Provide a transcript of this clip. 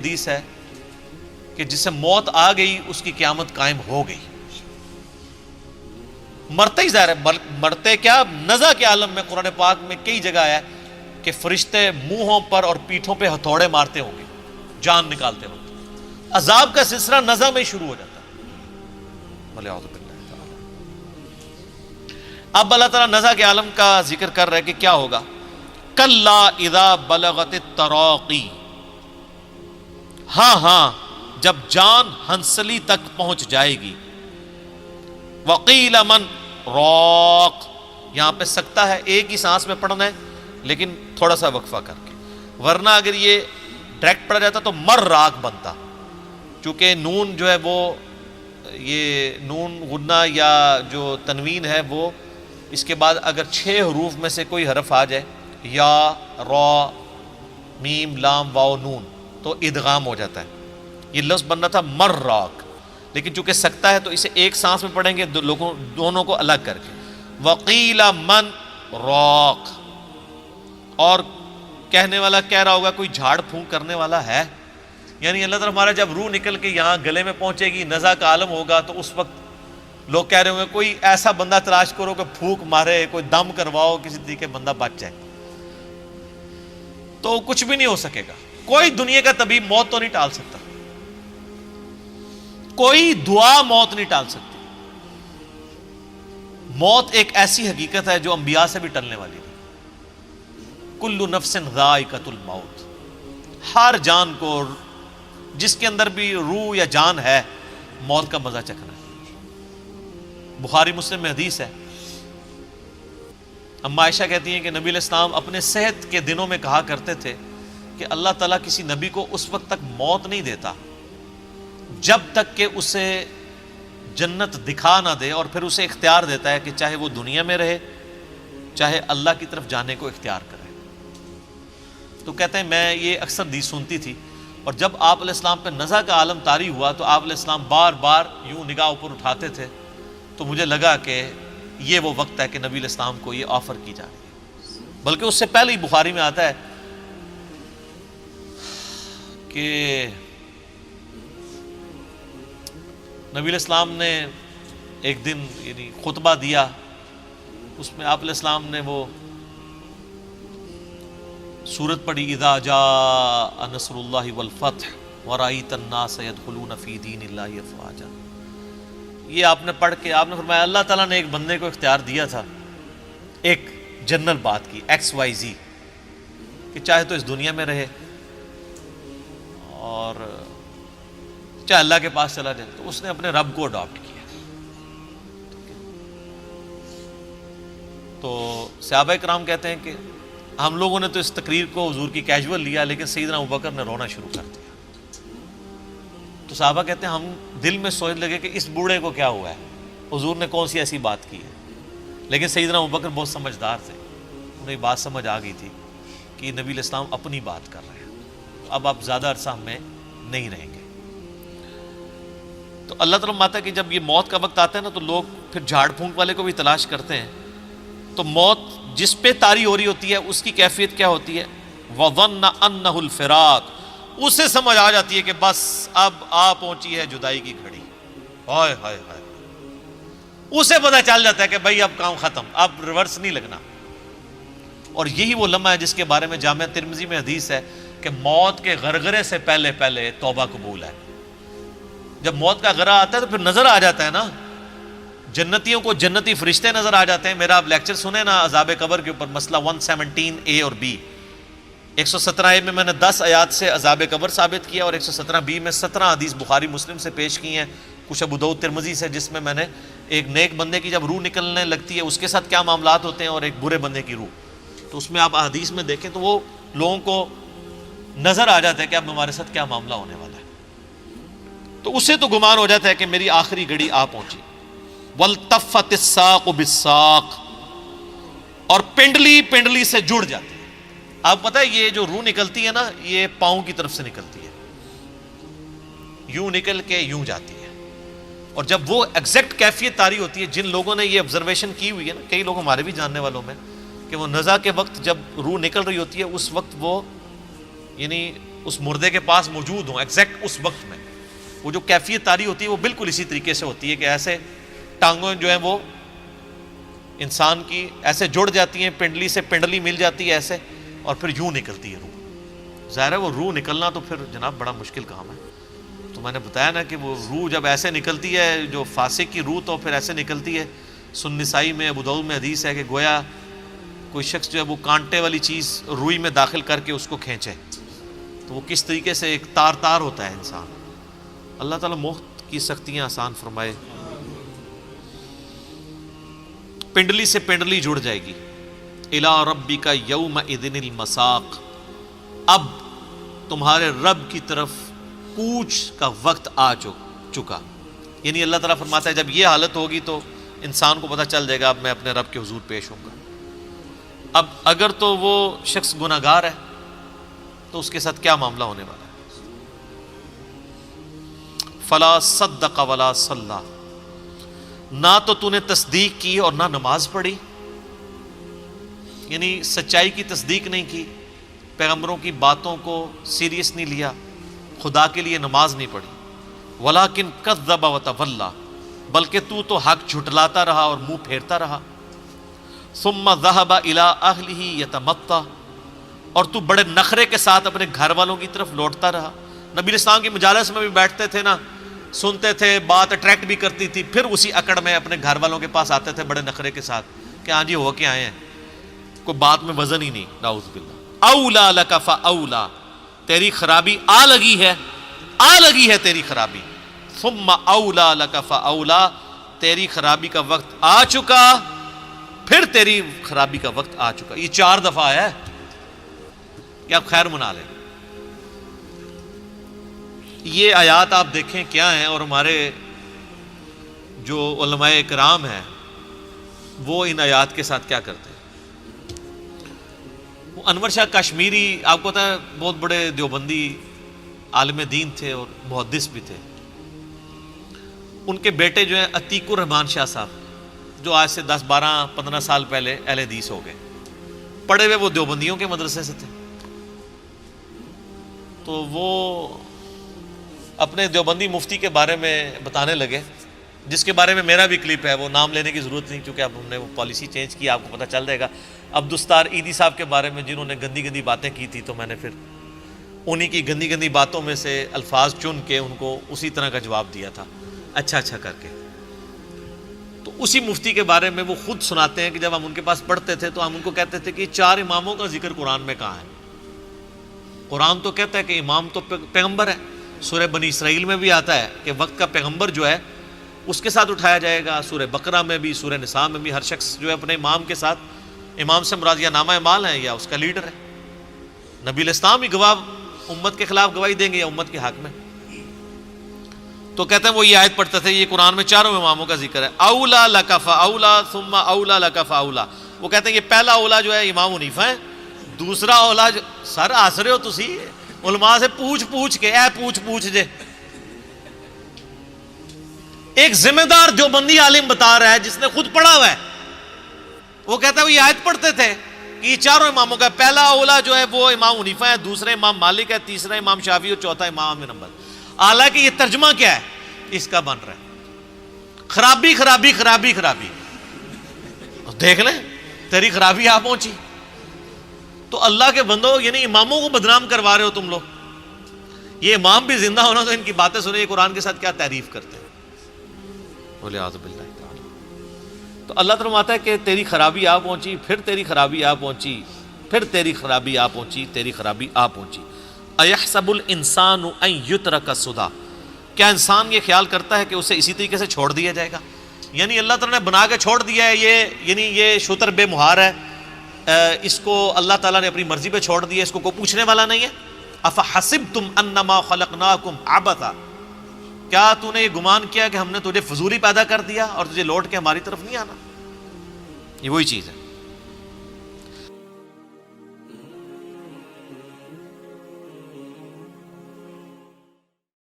حدیث ہے کہ جسے موت آ گئی اس کی قیامت قائم ہو گئی. مرتے ہی ظاہر ہے، مرتے کیا، نزع کے عالم میں قرآن پاک میں کئی جگہ آیا ہے کہ فرشتے منہوں پر اور پیٹھوں پہ ہتھوڑے مارتے ہوں گے جان نکالتے وقت. عذاب کا سلسلہ نزع میں شروع ہو جاتا ہے. وَلِعَوْذُ بِاللَّهِ تَعَالَى. اب اللہ تعالیٰ نزع کے عالم کا ذکر کر رہا ہے کہ کیا ہوگا. کَلَّا اِذَا بَلَغَتِ التَّرَاقِي، ہاں ہاں جب جان ہنسلی تک پہنچ جائے گی. وَقِيلَ مَنْ رَاقٍ، یہاں پہ سکتا ہے ایک ہی سانس میں پڑھنا ہے لیکن تھوڑا سا وقفہ کر کے، ورنہ اگر یہ ڈائریکٹ پڑھا جاتا تو مر راق بنتا. چونکہ نون جو ہے وہ، یہ نون غنہ یا جو تنوین ہے وہ، اس کے بعد اگر 6 حروف میں سے کوئی حرف آ جائے، یا، را، میم، لام، واو، نون، تو ادغام ہو جاتا ہے. یہ لفظ بننا تھا مر راق، لیکن چونکہ سکتا ہے تو اسے ایک سانس میں پڑھیں گے دونوں کو الگ کر کے. وقیل من راق، اور کہنے والا کہہ رہا ہوگا کوئی جھاڑ پھونک کرنے والا ہے. یعنی اللہ تعالیٰ ہمارا جب روح نکل کے یہاں گلے میں پہنچے گی، نزع کا عالم ہوگا، تو اس وقت لوگ کہہ رہے ہوں گے کوئی ایسا بندہ تلاش کرو کہ پھونک مارے، کوئی دم کرواؤ، کسی طریقے بندہ بچ جائے. تو کچھ بھی نہیں ہو سکے گا. کوئی دنیا کا طبیب موت تو نہیں ٹال سکتا، کوئی دعا موت نہیں ٹال سکتی. موت ایک ایسی حقیقت ہے جو انبیاء سے بھی ٹلنے والی نہیں. کل نفس ذائقۃ الموت، ہر جان کو، جس کے اندر بھی روح یا جان ہے، موت کا مزہ چکھنا ہے. بخاری مسلم میں حدیث ہے، اما عائشہ کہتی ہیں کہ نبی علیہ السلام اپنے صحت کے دنوں میں کہا کرتے تھے کہ اللہ تعالیٰ کسی نبی کو اس وقت تک موت نہیں دیتا جب تک کہ اسے جنت دکھا نہ دے، اور پھر اسے اختیار دیتا ہے کہ چاہے وہ دنیا میں رہے چاہے اللہ کی طرف جانے کو اختیار کرے. تو کہتے ہیں میں یہ اکثر حدیث سنتی تھی، اور جب آپ علیہ السلام پہ نزع کا عالم طاری ہوا تو آپ علیہ السلام بار بار یوں نگاہ اوپر اٹھاتے تھے، تو مجھے لگا کہ یہ وہ وقت ہے کہ نبی علیہ السلام کو یہ آفر کی جا رہی ہے. بلکہ اس سے پہلے ہی بخاری میں آتا ہے کہ نبی علیہ السلام نے ایک دن یعنی خطبہ دیا، اس میں آپ علیہ السلام نے وہ سورت پڑھی، اذا جاء نصر اللہ والفتح ورأیت الناس يدخلون فی دین اللہ افواجا. یہ آپ نے پڑھ کے آپ نے فرمایا اللہ تعالیٰ نے ایک بندے کو اختیار دیا تھا ایک جنرل بات کی، XYZ، کہ چاہے تو اس دنیا میں رہے اور چاہے اللہ کے پاس چلا جائے. تو اس نے اپنے رب کو اڈاپٹ کیا. تو صحابہ کرام کہتے ہیں کہ ہم لوگوں نے تو اس تقریر کو حضور کی کیجول لیا، لیکن سیدنا ابوبکر نے رونا شروع کر دیا. تو صحابہ کہتے ہیں ہم دل میں سوچ لگے کہ اس بوڑھے کو کیا ہوا ہے، حضور نے کون سی ایسی بات کی ہے. لیکن سیدنا ابوبکر بہت سمجھدار تھے، انہیں بات سمجھ آ گئی تھی کہ نبی علیہ السلام اپنی بات کر رہے ہیں، اب آپ زیادہ عرصہ ہم میں نہیں رہیں گے. تو اللہ تعالیٰ ماتا ہے کہ جب یہ موت کا وقت آتا ہے نا تو لوگ پھر جھاڑ پھونک والے کو بھی تلاش کرتے ہیں. تو موت جس پہ طاری ہو رہی ہوتی ہے اس کی کیفیت کیا ہوتی ہے، وَظَنَّ أَنَّهُ الْفِرَاقُ، اسے سمجھ آ جاتی ہے کہ بس اب آ پہنچی ہے جدائی کی گھڑی. ہائے ہائے ہائے، اسے پتہ چل جاتا ہے کہ بھائی اب کام ختم، اب ریورس نہیں لگنا. اور یہی وہ لمحہ ہے جس کے بارے میں جامعہ ترمذی میں حدیث ہے کہ موت کے غرغرے سے پہلے پہلے توبہ قبول ہے. جب موت کا غرہ آتا ہے تو پھر نظر آ جاتا ہے نا، جنتیوں کو جنتی فرشتے نظر آ جاتے ہیں. میرا آپ لیکچر سنیں نا عذاب قبر کے اوپر، مسئلہ 117A اور B. 117A میں نے 10 آیات سے عذاب قبر ثابت کیا، اور 117B میں 17 حدیث بخاری مسلم سے پیش کی ہیں، کچھ ابو داؤد ترمذی سے، جس میں نے ایک نیک بندے کی جب روح نکلنے لگتی ہے اس کے ساتھ کیا معاملات ہوتے ہیں، اور ایک برے بندے کی روح. تو اس میں آپ حدیث میں دیکھیں تو وہ لوگوں کو نظر آ جاتا ہے کہ اب ہمارے ساتھ کیا معاملہ ہونے والا ہے. تو اسے تو گمان ہو جاتا ہے کہ میری آخری گھڑی آ پہنچی. وَالْتَفَّتِ السَّاقُ بِالسَّاقِ، اور پنڈلی پنڈلی سے جڑ جاتی ہے. آپ پتہ ہے یہ جو روح نکلتی ہے نا، یہ پاؤں کی طرف سے نکلتی ہے، یوں نکل کے یوں جاتی ہے. اور جب وہ ایگزیکٹ کیفیت طاری ہوتی ہے، جن لوگوں نے یہ آبزرویشن کی ہوئی ہے نا، کئی لوگ ہمارے بھی جاننے والوں میں، کہ وہ نزع کے وقت جب روح نکل رہی ہوتی ہے اس وقت وہ یعنی اس مردے کے پاس موجود ہوں ایگزیکٹ اس وقت میں. وہ جو کیفیت طاری ہوتی ہے وہ بالکل اسی طریقے سے ہوتی ہے کہ ایسے ٹانگوں جو ہیں وہ انسان کی ایسے جڑ جاتی ہیں, پنڈلی سے پنڈلی مل جاتی ہے ایسے, اور پھر یوں نکلتی ہے روح. ظاہر ہے وہ روح نکلنا تو پھر جناب بڑا مشکل کام ہے. تو میں نے بتایا نا کہ وہ روح جب ایسے نکلتی ہے, جو فاسق کی روح تو پھر ایسے نکلتی ہے. سنن نسائی میں, ابو داؤد میں حدیث ہے کہ گویا کوئی شخص جو ہے وہ کانٹے والی چیز روئی میں داخل کر کے اس کو کھینچے, تو وہ کس طریقے سے ایک تار تار ہوتا ہے انسان. اللہ تعالیٰ موت کی سختیاں آسان فرمائے. پنڈلی سے پنڈلی جڑ جائے گی. الی ربک یومئذ المساق, اب تمہارے رب کی طرف کوچ کا وقت آ چکا. یعنی اللہ تعالیٰ فرماتا ہے جب یہ حالت ہوگی تو انسان کو پتہ چل جائے گا اب میں اپنے رب کے حضور پیش ہوں گا. اب اگر تو وہ شخص گناہگار ہے تو اس کے ساتھ کیا معاملہ ہونے والا ہے. فلا صدق ولا صلی, نہ تو نے تصدیق کی اور نہ نماز پڑھی, یعنی سچائی کی تصدیق نہیں کی, پیغمبروں کی باتوں کو سیریس نہیں لیا, خدا کے لیے نماز نہیں پڑھی. ولیکن کذب وتولی, بلکہ تو حق جھٹلاتا رہا اور منہ پھیرتا رہا. ثم ذهب الى اهله يتمطى, اور تو بڑے نخرے کے ساتھ اپنے گھر والوں کی طرف لوٹتا رہا. نبی اسلام کی مجالس میں بھی بیٹھتے تھے نا, سنتے تھے, بات اٹریکٹ بھی کرتی تھی, پھر اسی اکڑ میں اپنے گھر والوں کے پاس آتے تھے بڑے نخرے کے ساتھ کہ ہاں جی ہو کے آئے ہیں, کوئی بات میں وزن ہی نہیں. نعوذ باللہ. اولا لک فاولا, تیری خرابی آ لگی ہے تیری خرابی. ثم اولا لک فاولا, تیری خرابی کا وقت آ چکا, پھر تیری خرابی کا وقت آ چکا. یہ 4 دفعہ ہے کہ آپ خیر منا لیں. یہ آیات آپ دیکھیں کیا ہیں, اور ہمارے جو علماء کرام ہیں وہ ان آیات کے ساتھ کیا کرتے ہیں. وہ انور شاہ کشمیری آپ کو پتا ہے بہت بڑے دیوبندی عالم دین تھے اور محدث بھی تھے. ان کے بیٹے جو ہیں عتیق الرحمان شاہ صاحب, جو آج سے 10 12 15 سال پہلے اہل حدیث ہو گئے, پڑھے ہوئے وہ دیوبندیوں کے مدرسے سے تھے. تو وہ اپنے دیوبندی مفتی کے بارے میں بتانے لگے, جس کے بارے میں میرا بھی کلپ ہے, وہ نام لینے کی ضرورت نہیں کیونکہ اب ہم نے وہ پالیسی چینج کی, آپ کو پتہ چل جائے گا. عبدالستار عیدی صاحب کے بارے میں جنہوں نے گندی گندی باتیں کی تھی, تو میں نے پھر انہی کی گندی گندی باتوں میں سے الفاظ چن کے ان کو اسی طرح کا جواب دیا تھا, اچھا کر کے. تو اسی مفتی کے بارے میں وہ خود سناتے ہیں کہ جب ہم ان کے پاس پڑھتے تھے تو ہم ان کو کہتے تھے کہ 4 اماموں کا ذکر قرآن میں کہاں ہے. قرآن تو کہتا ہے کہ امام تو پیغمبر ہے, سورہ بنی اسرائیل میں بھی آتا ہے کہ وقت کا پیغمبر جو ہے اس کے ساتھ اٹھایا جائے گا. سورہ بقرہ میں بھی, سورہ نساء میں بھی, ہر شخص جو ہے اپنے امام کے ساتھ, امام سے مراد یا نامہ اعمال ہے یا اس کا لیڈر ہے. نبی الاسلام ہی گواہ امت کے خلاف گواہی دیں گے یا امت کے حق میں. تو کہتے ہیں وہ یہ آیت پڑھتے تھے, یہ قرآن میں 4 اماموں کا ذکر ہے. اولا لک فاولا ثم اولا لک فاولا, وہ کہتے ہیں یہ پہلا اولا جو ہے امام حنیفہ ہے, دوسرا اولا سر آس رہے ہو تسی علماء سے پوچھ کے, پوچھ جے. ایک ذمہ دار دیوبندی عالم بتا رہا ہے جس نے خود پڑھا ہوا ہے, وہ کہتا ہے وہ یہ آیت پڑھتے تھے کہ یہ 4 اماموں کا پہلا اولا جو ہے وہ امام حنیفہ ہے, دوسرا امام مالک ہے, تیسرا امام شافعی اور چوتھا امام احمد بن حنبل. حالانکہ یہ ترجمہ کیا ہے اس کا بن رہا ہے, خرابی. دیکھ لیں تیری خرابی آ پہنچی. تو اللہ کے بندو, یعنی اماموں کو بدنام کروا رہے ہو تم لوگ. یہ امام بھی زندہ ہونا تو ان کی باتیں سنیں, یہ قرآن کے ساتھ کیا تعریف کرتے ہیں. وَلِعَاذُ بِاللَّهِ تَعَالَى. تو اللہ تعالیٰ فرماتا ہے کہ تیری خرابی آ پہنچی, پھر تیری خرابی آ پہنچی, پھر تیری خرابی آ پہنچی, تیری خرابی آ پہنچی. اَيَحْسَبُ الْإِنسَانُ أَن يُتْرَكَ سُدًى, کیا انسان یہ خیال کرتا ہے کہ اسے اسی طریقے سے چھوڑ دیا جائے گا. یعنی اللہ تعالیٰ نے بنا کے چھوڑ دیا ہے, یعنی یہ شتر بے مہار ہے, اس کو اللہ تعالیٰ نے اپنی مرضی پہ چھوڑ دیا, اس کو کوئی پوچھنے والا نہیں ہے. افحسبتم انما خلقناکم عبثا, کیا تو نے یہ گمان کیا کہ ہم نے تجھے فضولی پیدا کر دیا اور تجھے لوٹ کے ہماری طرف نہیں آنا. یہ وہی چیز ہے.